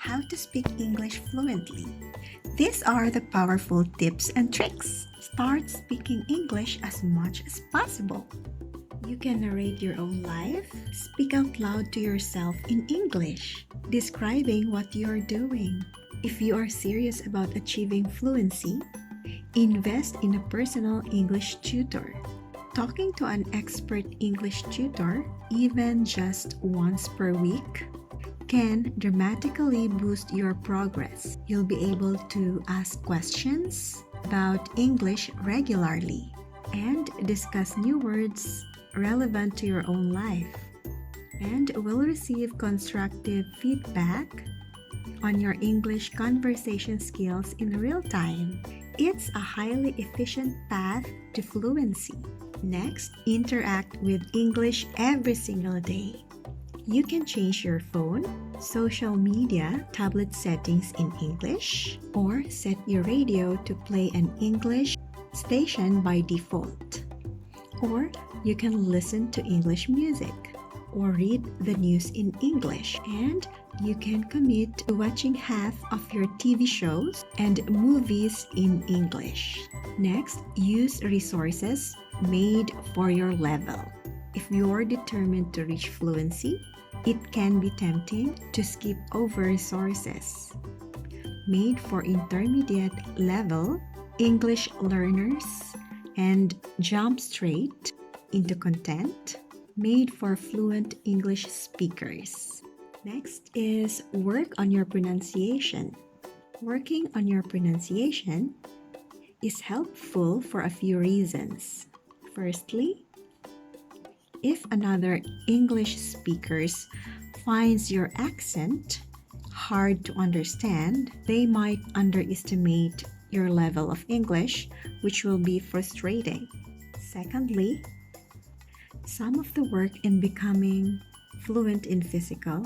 how to speak English fluently. These are the powerful tips and tricks. Start speaking English as much as possible. You can narrate your own life. Speak out loud to yourself in English, describing what you're doing. If you are serious about achieving fluency, invest in a personal English tutor. Talking to an expert English tutor, even just once per week, can dramatically boost your progress. You'll be able to ask questions about English regularly and discuss new words relevant to your own life, and will receive constructive feedback on your English conversation skills in real time. It's a highly efficient path to fluency. Next, interact with English every single day. You can change your phone, social media, tablet settings in English, or set your radio to play an English station by default. Or you can listen to English music or read the news in English, and you can commit to watching half of your TV shows and movies in English. Next, use resources made for your level. If you're determined to reach fluency, it can be tempting to skip over resources made for intermediate level English learners and jump straight into content made for fluent English speakers. Next is work on your pronunciation. Working on your pronunciation is helpful for a few reasons. Firstly, if another English speaker finds your accent hard to understand, they might underestimate your level of English, which will be frustrating. Secondly, some of the work in becoming fluent in physical,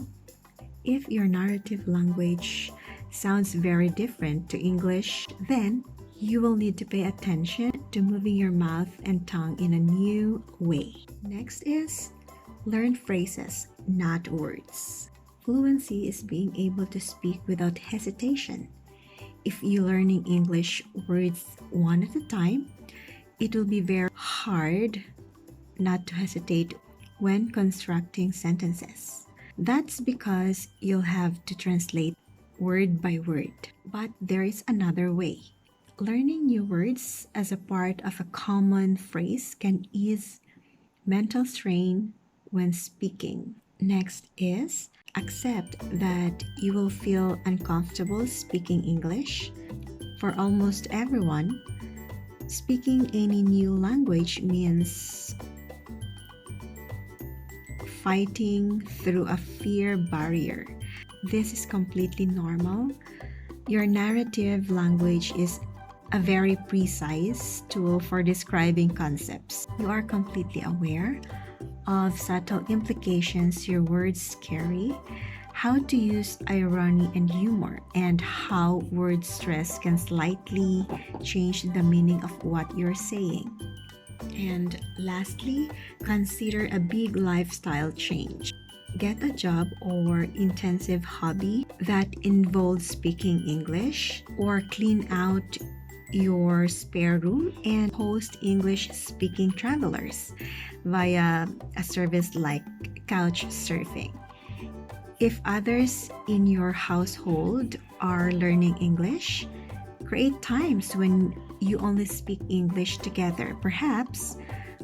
if your native language sounds very different to English, then you will need to pay attention to moving your mouth and tongue in a new way. Next is learn phrases, not words. Fluency is being able to speak without hesitation. If you're learning English words one at a time, it will be very hard not to hesitate when constructing sentences. That's because you'll have to translate word by word. But there is another way. Learning new words as a part of a common phrase can ease mental strain when speaking. Next is accept that you will feel uncomfortable speaking English. For almost everyone, speaking any new language means fighting through a fear barrier. This is completely normal. Your narrative language is a very precise tool for describing concepts. You are completely aware of subtle implications your words carry, how to use irony and humor, and how word stress can slightly change the meaning of what you're saying. And lastly, consider a big lifestyle change. Get a job or intensive hobby that involves speaking English, or clean out your spare room and host English-speaking travelers via a service like couch surfing. If others in your household are learning English, create times when you only speak English together, perhaps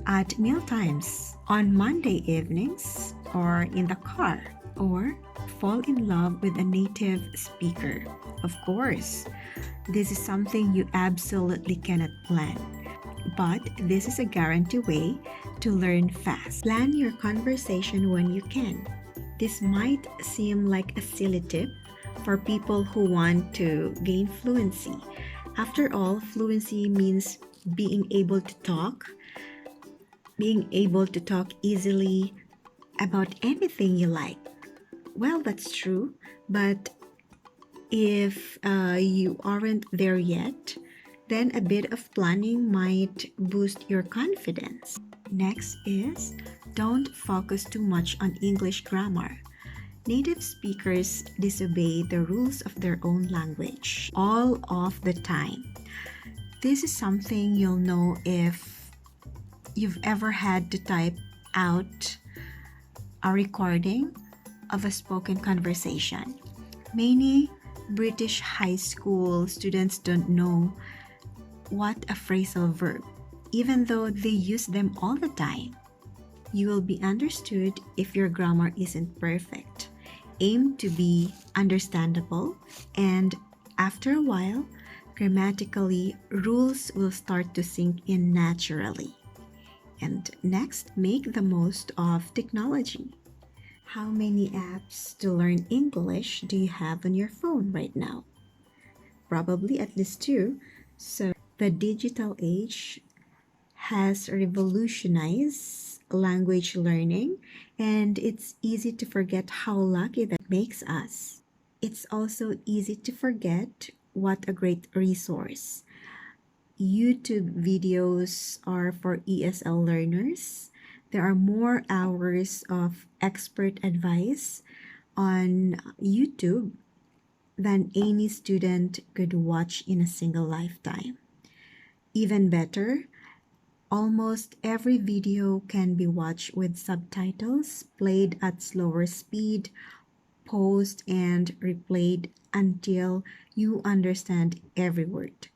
at meal times, on Monday evenings, or in the car, or fall in love with a native speaker. Of course, this is something you absolutely cannot plan, but this is a guaranteed way to learn fast. Plan your conversation when you can. This might seem like a silly tip for people who want to gain fluency. After all, fluency means being able to talk easily about anything you like. Well, that's true, but if you aren't there yet, then a bit of planning might boost your confidence. Next is, don't focus too much on English grammar. Native speakers disobey the rules of their own language all of the time. This is something you'll know if you've ever had to type out a recording of a spoken conversation. Many British high school students don't know what a phrasal verb, even though they use them all the time. You will be understood if your grammar isn't perfect. Aim to be understandable, and after a while, grammatically, rules will start to sink in naturally. And next, make the most of technology. How many apps to learn English do you have on your phone right now? Probably at least two. So, the digital age has revolutionized language learning, and it's easy to forget how lucky that makes us. It's also easy to forget what a great resource YouTube videos are for ESL learners. There are more hours of expert advice on YouTube than any student could watch in a single lifetime. Even better, almost every video can be watched with subtitles, played at slower speed, paused and replayed until you understand every word.